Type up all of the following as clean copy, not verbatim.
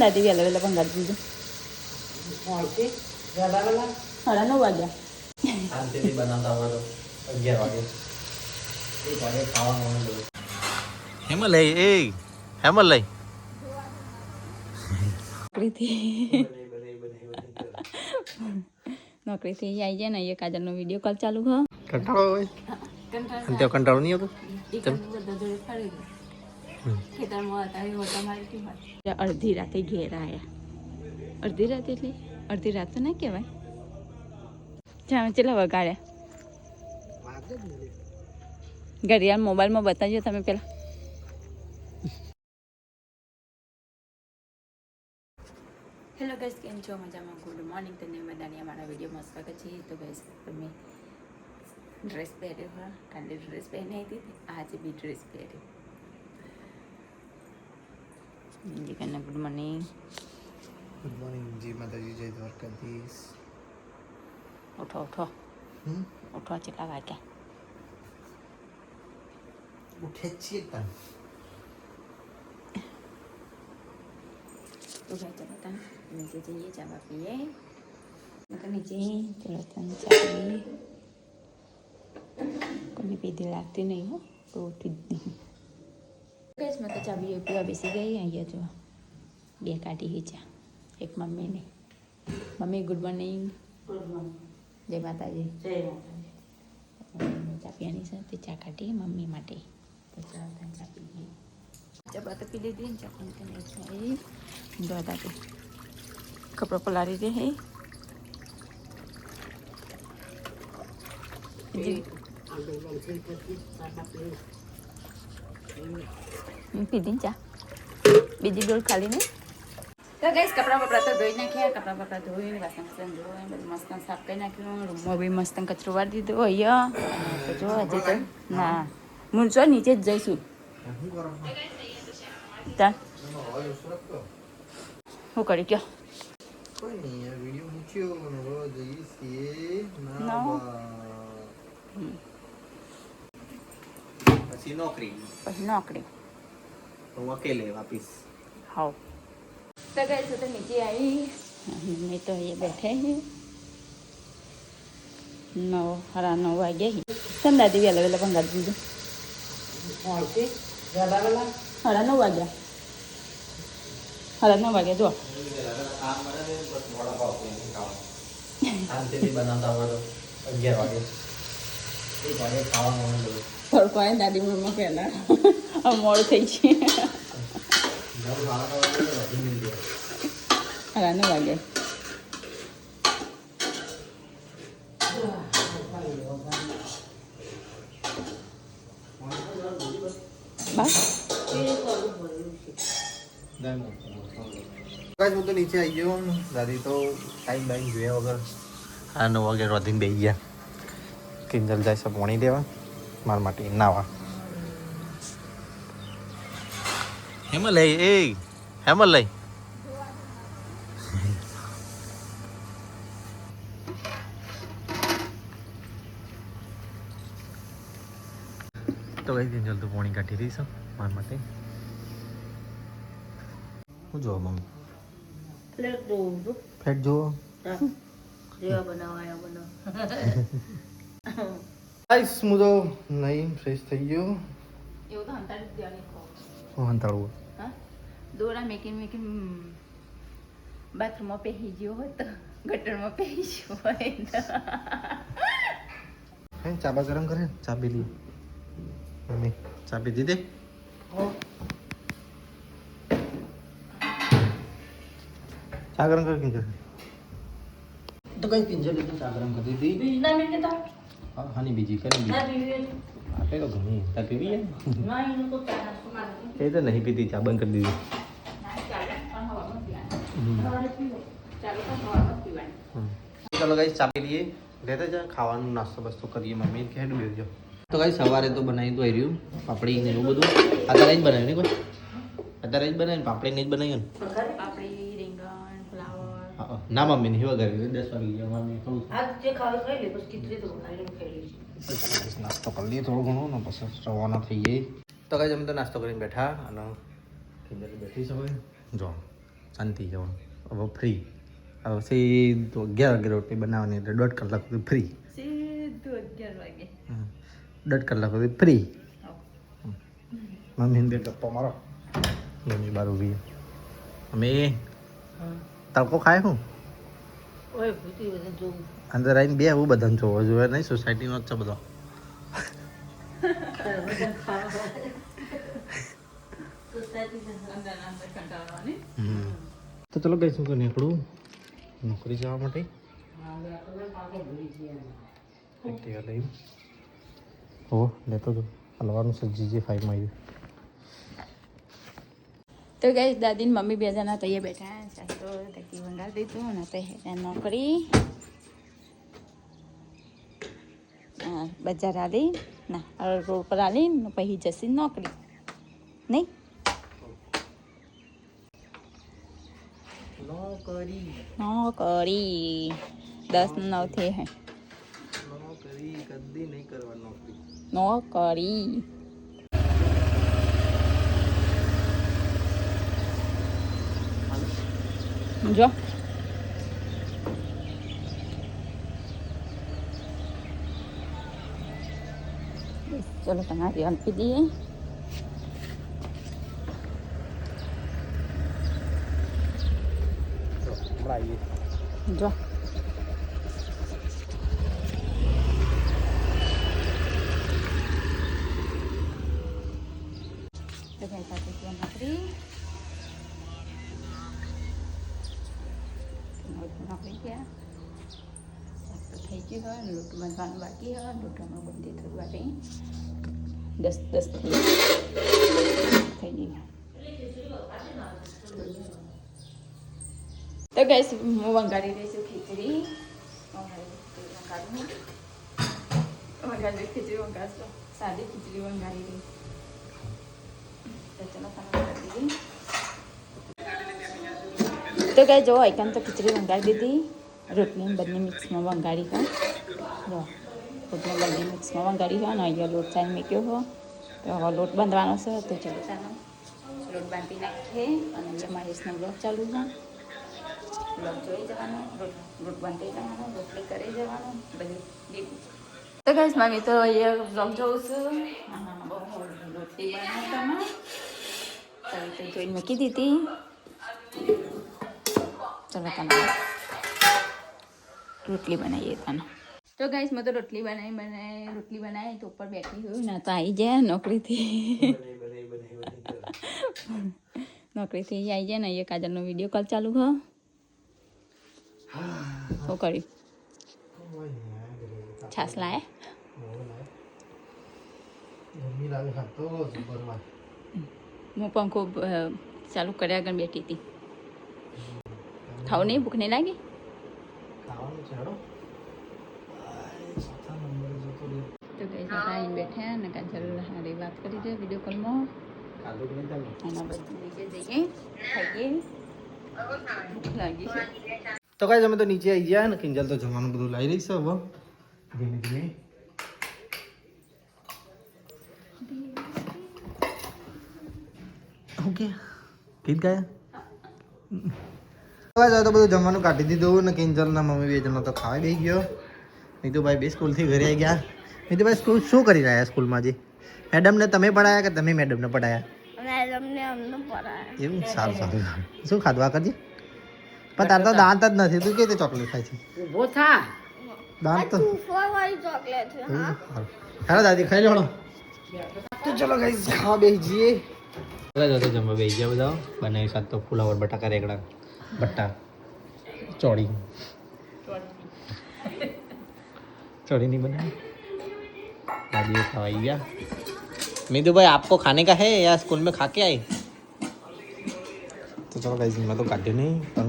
દાદી વહેલા વહેલા ભંગારી દીધું. 9:30 વાગ્યા. શાંતિથી બનાવતા હોય તો 11 વાગે. 1 વાગે ખાવાનું બધું. હેમલ લઈ નોકરીથી આવી જાય ને એ કાજલનો વિડીયો કોલ ચાલુ હો. કંટાળો હોય ત્યાં કંટાળો નહીં આવતો. અડધી રાતે ઘેર આવ્યા. અડધી રાતે એટલે અડધી રાત તો ના કહેવાય. જાણે ચેલા વગાડ્યા. ઘડિયાળ મોબાઈલમાં બતાવજો તમે પેલા. હેલો ગાઈસ, કેમ છો? મજામાં? Good morning. તમને બધાને અમારા વિડીયોમાં સ્વાગત છે. તો ગાઈસ, તમે ડ્રેસ પહેર્યો હા, કાલે ડ્રેસ પહેરી હતી, આજે બી ડ્રેસ પહેર્યો. જીકરના ગુડ મોર્નિંગ. ગુડ મોર્નિંગ જી માતાજી, જય દ્વારકાધીશ. ઉઠો ઉઠો કેટલા વાગ્યા? ઉઠે જ છીએ તને. તો ભાઈ ચલો તને નીચે જઈએ, ચા પીએ. નીચે ચલો તને ચા પીએ. કોઈને પીધી લાગતી નહીં હો, તો ઉઠી જ નહીં. ગેસ મેં તો ચા પીવા બેસી ગઈ. અહીંયા જો 2 કાઢી ચા. એક મમ્મીને. Mummy good morning. Good morning. જય માતાજી. જય માતાજી. ચા પીવાની સાથે ચા કાઢી મમ્મી માટે. તો ચાલો તને ચા પીએ. ચા બાત પી લીધી ને ચા પીને દાદા કપડા પલાળી દે. હે પીધી ને ચા. બીજી ડોલ ખાલી નહીં. તો ગઈશ કપડાં બપડા તો ધોઈ નાખ્યા. કપડાં ધોઈને વાસણ ધોઈને બધું મસ્ત સાફ કરી નાખ્યું. રૂમમાં બી મસ્ત કચરો વાળી દીધો. અહીંયા તો જો હજી તો ના હું જો નીચે જ જઈશું. શું કરી કયો? કોઈ નહીં, વિડીયો મૂક્યો અને હવે જઈએ છીએ પછી નોકરી તો અકેલે વાપીસ. હાવ તો ગઈ તો નીચે આવી. મેં તો અહીંયા બેઠે 9:30 વાગ્યા. કેમ દાદી વહેલા વહેલા ભંગારી દીધું? 9:30 વાગ્યા. 9:30 વાગ્યા જો. શાંતિથી બનાવતા હોય તો 11 વાગે. 1 વાગે ખાવાનું બધું. થોડુંક આવે દાદી મમ્મા પહેલા મોડું થઈ છે. 9:30 વાગે. બસ હું તો નીચે આવી ગયો. દાદી તો ટાઈમ બાઈમ જોયા વગર 9 વાગે રોધીને બેસી ગયા. કિંજલ જાય છે પાણી દેવા મારા માટે નાવા. હેમલ લઈ તો કઈ કિંજલ તું પાણી કાઢી રહી છે મારા માટે. શું જોવો મમ્મી? ફ્લેટ જોવો. ગાઈસ હું તો નહીં ફ્રેશ થઈ ગયો. એવું તો હંતાડી દેવાની. હું હંતાડું દોરા મેકીને બાથરૂમમાં પહેરી ગયો હોય તો ગટરમાં પહેરી ગયો હોય તો ચા બા ગરમ કરે. ચા પી લી મમ્મી. ચા પી દીધી. ચા ગરમ कर किंजल. तो कहीं किंजल तो चા ગરમ કરી દીધી. બીજના મેકે તો હાની બીજી કરી દીધી. આપે તો ઘણી ચા પીવી હે. ના એનું તો ચા નાસ્તો મારે. એ તો નહીં પીતી, ચા બંધ કરી દીધી. ચલો ગાઈસ ચા પી લઈએ. લેતા જા ખાવાનું નાસ્તો બસ્તો કરીએ. મમ્મી ખેડ બેસજો. તો ગાઈસ સવારે તો બનાવી તો રહ્યું પાપડી ને એવું બધું. અત્યારે જ બનાવ્યું ને કોઈ? અત્યારે જ બનાવ્યું પાપડી ને જ બનાવ્યું ને? પાપડી, રીંગણ, ફ્લાવર. ના મમ્મી ને હેવા કરી 10 વાગી ગયા. મમ્મી થોડું આજ જે ખાવા ખાઈ લે પછી કિતરી તો ખાઈ લે. નાસ્તો કરી લઈએ થોડું ઘણું ને પછી રવાના થઈ જઈએ. તો ગાઈસ અમે તો નાસ્તો કરીને બેઠા અને કિંજલ બેઠી છે હવે જો શાંતિ જવાનું હવે ફ્રી હવે સીધું 11 વાગે રોટલી બનાવવાની એટલે 1.5 કલાક સુધી ફ્રી સીધું 11 વાગે 1.5 કલાક સુધી ફ્રી મમ્મીને બે ગપ્પા મારો મમ્મી બાર ઊભી અમે તડકો ખાય હું અંદર આવીને બે એવું બધાને જોવો જોઈએ નહીં સોસાયટીનો જ છે બધો તો ચલો ગઈ શું કરી નીકળું નોકરી જવા માટે એક્ટિવા લઈ હો લેતો તો હલવાનું છે GJ5 માં આવ્યું તો ગઈ દાદી ને મમ્મી બે જણા તૈયાર બેઠા ચાલ તો તકી વંગાર દીધું અને તો નોકરી બજાર આલી ના રોડ પર આલી ને પછી જશે નોકરી નહીં નોકરી 10 9 થી હે નોકરી કદી નહીં કરવા નોકરી નોકરી જો ચલો તમારી આપી દઈએ જો નોકરી નોકરી ગયા થઈ ગયું હોય ને લોટ બાંધવાનું બાકી હોય લોટમાં બંધી થયું બાકી 10 થઈ ગયું તો ગઈશ હું વંગાડી દઈશું ખીચડી વંગાડી ખીચડી વંગાડશો સાદી ખીચડી વંગાડી દઈશ તો કઈ જો આઈકન તો ખીચડી વંગાડી દીધી રોટલી બંને મિક્સમાં વંગાડી હોય જો રોટલી બંને મિક્સમાં વંગાડી હોય ને અહીંયા લોટ ચાઈ મૂક્યો હો તો હવે લોટ બાંધવાનો છે તો ચલો ચાલો લોટ બાંધી નાખીએ અને અહીંયા મહેશનો બ્લોગ ચાલુ છે બ્લોગ જોઈ જવાનો લોટ બાંધી જવાનો રોટલી કરી જવાનો બધું તો કઈ મમ્મી તો અહીંયા બ્લોગ જોઉં છું રોટલી બનાવવામાં તો જોઈને મૂકી દીધી ચલો તમે રોટલી બનાવીએ તને તો ગાઈસ મેં તો રોટલી બનાવી તો ઉપર બેઠી હોય ના તો આવી જાય નોકરીથી નોકરીથી આવી જાય ને એ કાજલનો વિડીયો કોલ ચાલુ હો શું કર્યું છાસ લાયા હું પંખો ચાલુ કર્યા આગળ બેઠી હતી ખાવ નહીં ભૂખ નહીં લાગી તો કઈ સાથે બેઠા ને કાજલ હારી વાત કરી છે વિડીયો કોલમાં એના બધું નીચે જઈએ ખાઈએ ભૂખ લાગી છે તો કઈ અમે તો નીચે આવી ગયા ને કિંજલ તો જમવાનું બધું લાવી રહી છે હવે ધીમે ધીમે ઓકે ગીત ગાયા તો બધું જમવાનું કાઢી દીધું ને કિંજલ ના મમ્મી બે જણા તો ખાવા બેસી ગયો નહીં તો ભાઈ બે સ્કૂલથી ઘરે આવી ગયા નહીં તો ભાઈ સ્કૂલ શું કરી રહ્યા સ્કૂલમાં જે મેડમને તમે પઢાયા કે તમે મેડમને પઢાયા એવું સારું સારું શું ખાધું આ કરજે પણ તાર તો દાંત જ નથી તું કેવી રીતે ચોકલેટ ખાય છે દાંત તો ચાલો દાદી ખાઈ લો તો ચલો ગાઈસ ખાવા બેસી જઈએ તો જમવા બેસી ગયા બધા બનાવી સાત તો ફુલાવર બટાકા રેગડા બટ્ટા चौड़ी चौड़ी नहीं बनाई दादी खवाई गया मीतू भाई आपको खाने का है या स्कूल में खा के आए तो चलो गाइस मैं तो काटे नहीं पर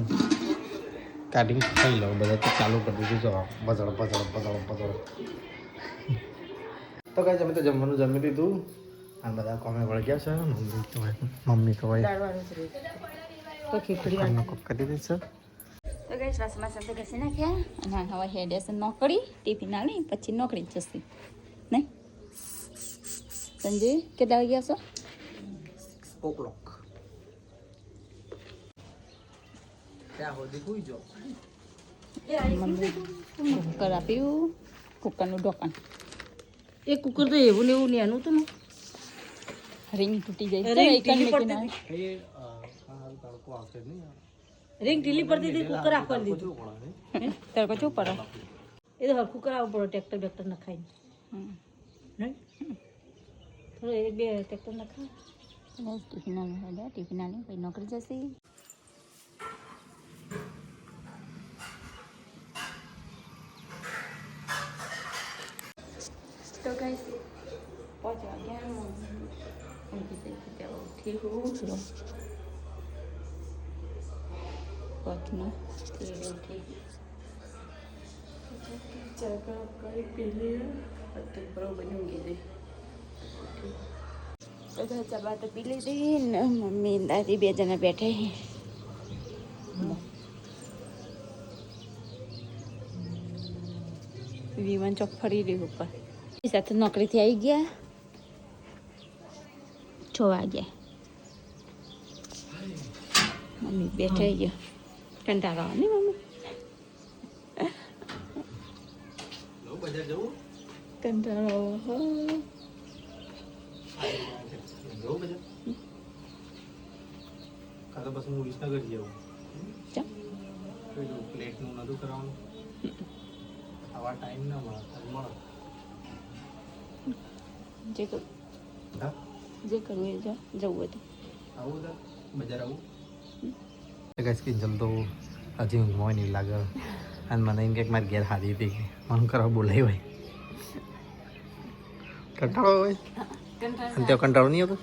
काटिंग खाई लो બધા તો ચાલુ કરી દીધું જો બજળ બજળ બજળ બજળ તો ગાઈસ અમે તો જમવાનું જમી લીધું અને બધા કોમે વળ ગયા છે મમ્મી તો ભાઈ તો ખીચડી આનો કોક કરી દીધી છે તો ગાઈસ વાસમાં સાથે ઘસી નાખ્યા અને હવે હેડેસન નોકરી ટિફિન આલી પછી નોકરી જશે નહીં સંજય કેટલા વાગ્યા છો 6 o'clock મમ્મી કુકર આપ્યું, કુકરનું ઢોકણ. એ કુકર તો એવું ને એવું નેનું હતું ને. રિંગ તૂટી જાય રિંગ એક જ ઢીલી મૂકીને પડતી આવે. રિંગ ઢીલી પડતી હતી કુકર આપવા દીધું. તડકો શું પડે? એ તો હરખું કરાવવું પડે ટ્રેક્ટર બેક્ટર નખાઈને. નહીં થોડું એક બે ટ્રેક્ટર નખાય. બસ ટિફિન આલે, ટિફિન આલે પછી નોકરી જશે. તો ગાઈસ પહોંચવા ગયા ઉઠી હું પથમાં ઉઠી ચા કરી પી લઈએ અત્યારે બની ગઈ બધા ચા તો પી લીધી ને મમ્મી દાદી બે જણા બેઠા વિમાન ચોક ફરી રહ્યું ઉપર સાથે નોકરીથી આવી ગયા 6 વાગ્યા મમ્મી બેઠા ગયા કંટાળો આવે ને મમ્મી કંટાળો કાલે પછી હું વિસનગર જાઉં ચા પ્લેટનું નતું કરવાનું આવા ટાઈમ ના મળે જે કરું હા જે કરવું એ જવું હતું આવું બજાર આવું કઈ કે જલ્દો હજી ઊંઘમાં નહીં લાગે અને મને એમ કે મારી ઘેર હારી હતી કે મન કરવા બોલાય હોય કંટાળો હોય અને ત્યાં કંટાળો નહીં આવતો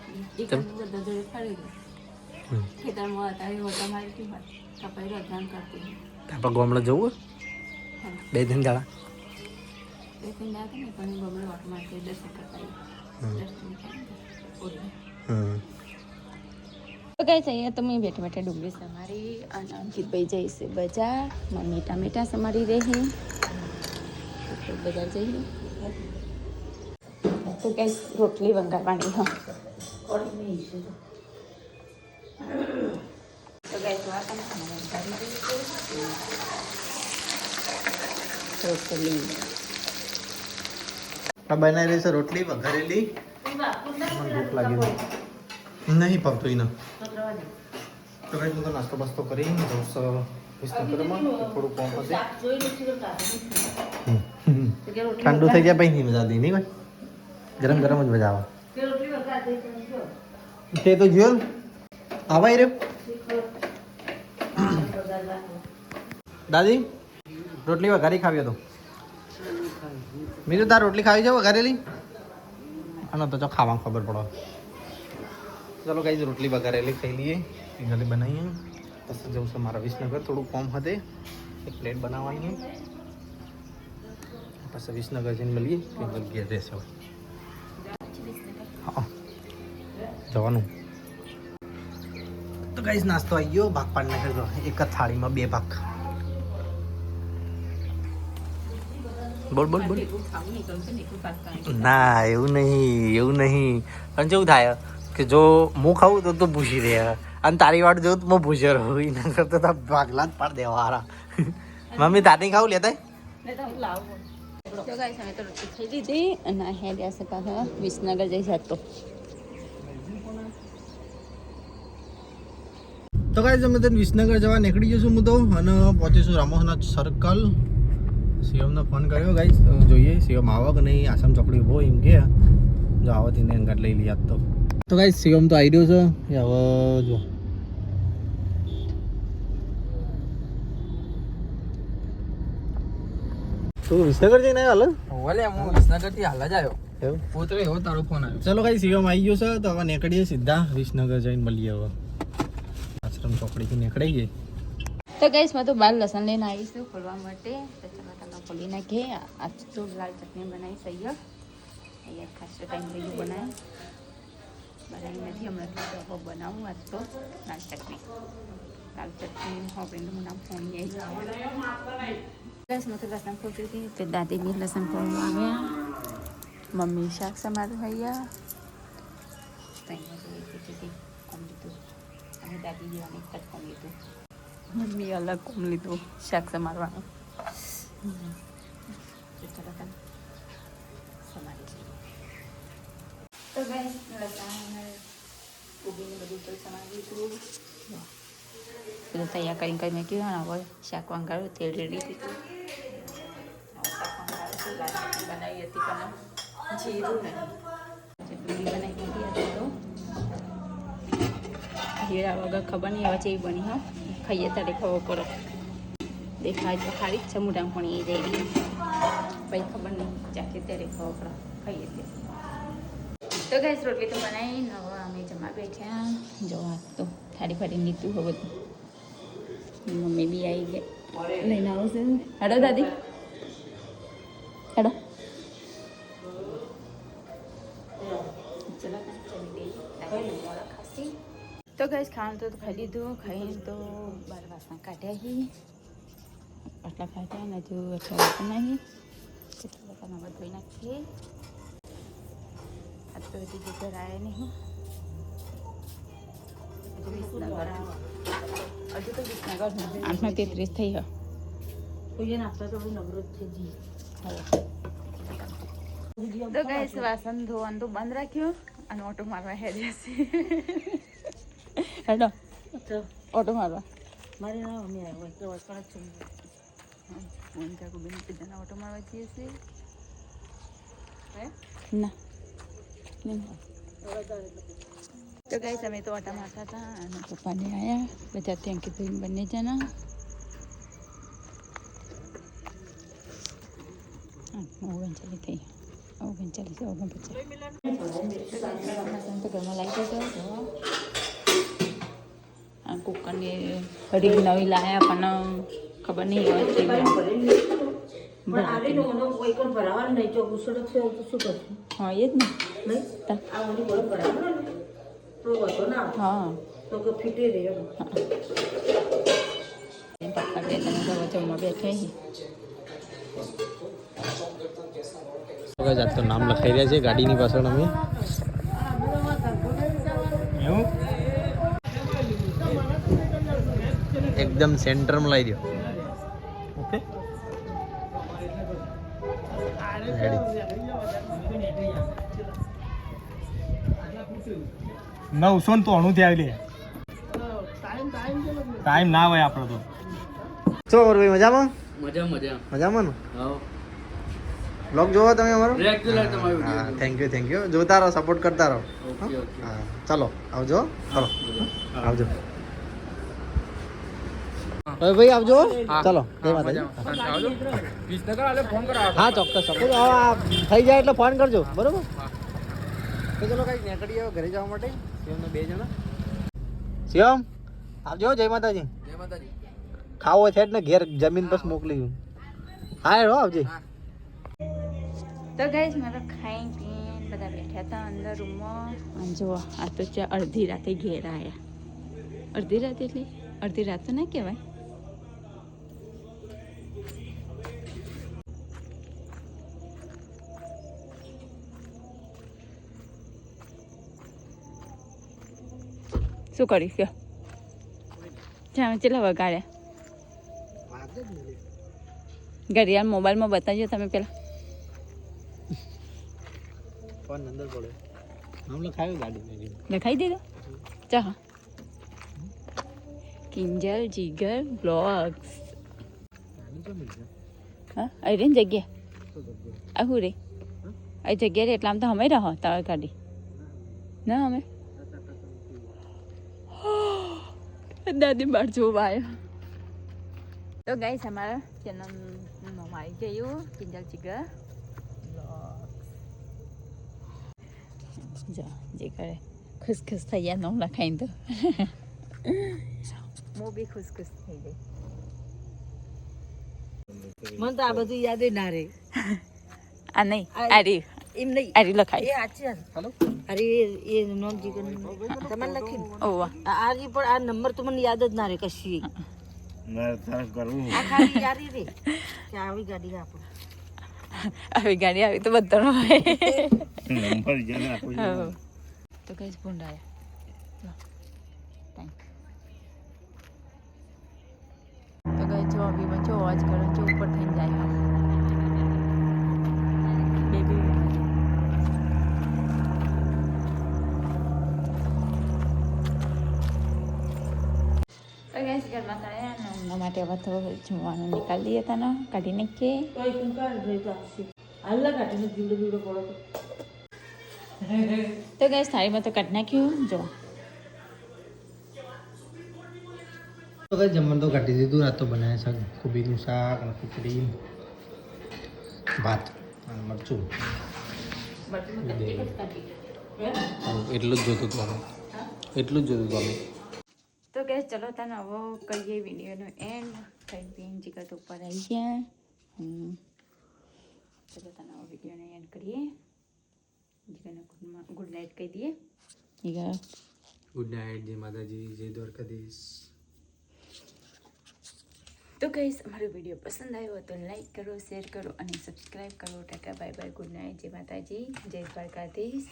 ખેતરમાં હતા હોટા મારી કપાઈ રજાન કરતી આપણે ગામડે જવું 2 દિન જાડા બે ત્રણ ના ને પણ ગમડે વાટ મારતી દર્શન કરતા તો કઈ અહીંયા તમે બેઠા બેઠા ડુંગળી સમારી અને અંકિતભાઈ જઈશે બજાર મમ્મી ટામેટા સમારી રહી બજાર જઈએ તો કઈ રોટલી વંગારવાની હા તો કઈ રોટલી બનાવી રહી છે રોટલી વઘારેલી મને ભૂખ લાગી નહીં પકતો એનો તો કઈ હું તો નાસ્તો બાસ્તો કરી વિસનગરમાં થોડું કોમ હશે ઠંડુ થઈ ગયા પછી નહીં મજા આવતી નહીં ભાઈ ગરમ ગરમ જ મજા આવે તે તો જોયો ને આવાય રે દાદી રોટલી વઘારી ખાવી હતો મીરું તાર રોટલી ખાવી છે વઘારેલી આનો તો જો ખાવામાં ખબર પડો ચાલો કઈ રોટલી વઘારેલી ખાઈ લઈએ જલ્દી બનાવીએ પછી જવું છે મારા વિસનગર થોડું કોમ હતે એક પ્લેટ બનાવવાની પછી વિસનગર જઈને મળીએ કે ઘેર રહેશે હા જવાનું તો કઈ નાસ્તો આવી ગયો ભાગ પાડ નાખ્યો એક જ થાળીમાં 2 ભાગ બોલ બોલ બોલ ના એવું નહીં પણ કેવું થાય કે જો હું ખાવું તો તું ભૂસી રહે અને તારી વાટ જોઉં તો હું ભૂસ્યો રહું એના કરતા તો ભાગલા જ પાડ દેવા હારા મમ્મી તારી ખાવું લેતા તો ગાઈસ અમે તો રોટલી ખાઈ લીધી અને હેડ્યા છે પાછા વિસનગર જઈ શકતો તો ગાઈસ અમે તો વિસનગર જવા નીકળી જઈશું હું તો અને પહોંચીશું રામોહના સર્કલ શિવમને ફોન કર્યો ગાઈસ જોઈએ શિવમ આવો કે નહીં આસામ ચોકડી ઉભો એમ કે જો આવો તેને અંગાટ લઈ લઈએ તો ગાઈસ શિવમ તો આવી રહ્યો છે હવે જો તું વિસનગર જઈને આવ્યો હાલ હું વિસનગર થી હાલ જ આવ્યો એવું પોતરે એવો તારો ફોન આવ્યો ચલો ગાઈસ શિવમ આવી ગયો છે તો હવે નીકળીએ સીધા વિસનગર જઈને મળીએ હવે આશ્રમ ચોકડીથી નીકળી જઈએ તો ગાઈસ મેં તો બાર લસણ લઈને આવીશું ખોલવા માટે તો ચાલો તમે ખોલી નાખીએ આજ તો લાલ ચટણી બનાવી સૈયર અહીંયા ખાસ ટાઈમ લઈ બનાવી નથી હમણાં તો બનાવું આજ તો લાલ ચટણી હોપીનું નામ ફોન ગાઈસ મેં તો લસણ ખોલતી હતી તો દાદી બી લસણ ખોલવા આવ્યા મમ્મી શાક સમારું હૈયા અહીંયા જોઈએ આમ લીધું અને દાદી જેવાની કટ કરી લીધું મમ્મી અલગ કોમ લીધું શાક સમારવાનું. તો ગાઈસ લસણ કોબીને બધું તો સમારી દીધું. બધું તૈયાર કરીને મેં કીધું ને હવે શાક વંગાળ્યું તેલ રેડી દીધું. શાક વંગાળ્યું બનાવી હતી પણ જીરું નહીં પૂરી બનાવી દીધી હતી તો જીરા વગર ખબર નહીં હવે જેવી બની હા ખાઈએ ત્યારે ખબર પડો. દેખાય તો ખાલી જ છે મોઢામાં પણ એ જઈ રહી પછી ખબર નહીં ચાખીએ ત્યારે ખબર પડો ખાઈએ ત્યારે. તો ગેસ રોટલી તો બનાવી હવે અમે જમવા બેઠ્યા. જોવા તો થાળી ફરીને લીધું હવે બધું. મમ્મી બી આવી ગયા લઈને આવશે. હેડો દાદી હેડો. તો ગેસ ખાવાનું તો ખાઈ લીધું. ખાઈને તો 12 વાસણ કાઢ્યા હી આટલા કાઢ્યા ને હજુ અથવા પણ નહીં એટલા બધા નવા ધોઈ નાખીએ. આજ તો હજી જગ્યા આવ્યા નહીં હજુ તો વિસનગર 8:33 થઈ ગયો. કોઈને આપતા તો નવરો જ છે જી. તો ગાઈસ વાસણ ધોવાનું તો બંધ રાખ્યું અને ઓટો મારવા હેડ્યા છે. હેડો ઓટો મારવા મારે ના અમે આવ્યો તો વસણ જ છું. મોનિકા કુબીને પિઝાના ઓટો મારવા જઈએ છીએ. ના તો ગાઈસ અમે તો ઓટા મારતા હતા અને પપ્પાને આવ્યા બધા ત્યાં કીધું બંને જણા. ઓગણચાલીસ થઈ 39 49 તો ઘરમાં લાવી દેજો. આ કુકરની કઢી નવી લાયા પણ ખબર નહીં હોય હા એ જ ને હા પપ્પા બે તમે જમવા બેઠે આજ તો નામ લખાઈ રહ્યા છે ગાડીની પાછળ અમે. એકદમ સેન્ટરમાં લાવી દો. Okay ready. 993 થી આવી લે ટાઈમ ના હોય આપણો તો. શું ભાઈ મજામાં મજામાં ને બ્લોગ જોવો તમે અમારો રેગ્યુલર તમારો હા થેન્ક યુ જોતા રહો સપોર્ટ કરતા રહો. હા ચાલો આવજો. ચાલો આવજો હવે ભાઈ આવજો. ચાલો જય માતાજી. હા ચોક્કસ થઈ જાય એટલે ફોન કરજો બરોબર. તો ચલો કઈ નીકળી આવો ઘરે જવા માટે. શિવમને 2 જણા. શિવમ આવજો. જય માતાજી. ખાવો છે ને ઘેર જમીન બસ મોકલી. હા હેડો આવજે. તો ગાઈસ મારો ખાઈ પીને બધા બેઠા હતા અંદર રૂમમાં. અને જો આ તો અડધી રાતે ઘેર આવ્યા. અડધી રાત એટલે અડધી રાત તો ના કહેવાય. શું કરીશ કયો ચાલો ચેલા વગાડ્યા ઘડિયાળ મોબાઈલમાં બતાવજો તમે પેલા. ફોન અંદર પડે નામ લખાયું ગાડી લખાઈ દીધો. ચાલો કિંજલ જીગર બ્લોગ્સ. હા અરે જગ્યા આવું રે આ જગ્યા રે એટલે આમ તો અમે રહો તાળ કાઢી ના અમે દાદી બાર જોવા આવ્યો. તો ગાઈસ અમારા ચેનલનું નામ આવી ગયું કિંજલ જીગર જો જે કરે ખુશ થઈ ગયા નામ લખાઈને તો હું બી ખુશ થઈ ગઈ. મને તો આ બધું યાદ ના રહે. આ નહીં આરી એમ નહીં આરી લખાય. એ સાચી હેલો અરે એ નોમ જીગર તમારે લખી ઓવા આ રી પણ આ નંબર તો મને યાદ જ ના રહે કશી. ના તાર કરવું આ ખાલી યારી રે કે આવી ગાડી આપો. આવી ગાડી આવી તો બધાનો હોય. નંબર જે નાખો તો કઈ ભૂંડાયા અભી બચો અવાજ કરો છો ઉપર થઈને જાય હા બેબી તો ગેસ ઘરમાં થાય ને એમના માટે હવે તો જમવાનું નીકાળી દઈએ તને કાઢી નાખીએ કોઈ કુંકાર રહી તો આવશે હાલના કાઢીને જીવડો બીવડો પડો તો ગેસ થાળીમાં તો કાઢી નાખ્યું જો તો કઈ જમવાનું તો કાઢી દીધું રાત તો બનાવ્યા છે કોબીનું શાક અને ખીચડી ભાત અને મરચું એટલું જ જોતું હતું અમે એટલું જ જોતું હતું અમે તો ગેસ ચલો તને હવે કરીએ વિડીયોનો એન્ડ ખાઈ પીને જીગર ઉપર આવી ગયા ચલો તને હવે વિડીયોને એન્ડ કરીએ જીગરને ગુડ નાઇટ કહી દઈએ જીગર ગુડ નાઇટ જય માતાજી જય દ્વારકાધીશ તો ગઈસ અમારો વિડીયો પસંદ આવ્યો હોય તો લાઈક કરો શેર કરો અને સબસ્ક્રાઈબ કરો Tata bye bye good night જય માતાજી જય દ્વારકાધીશ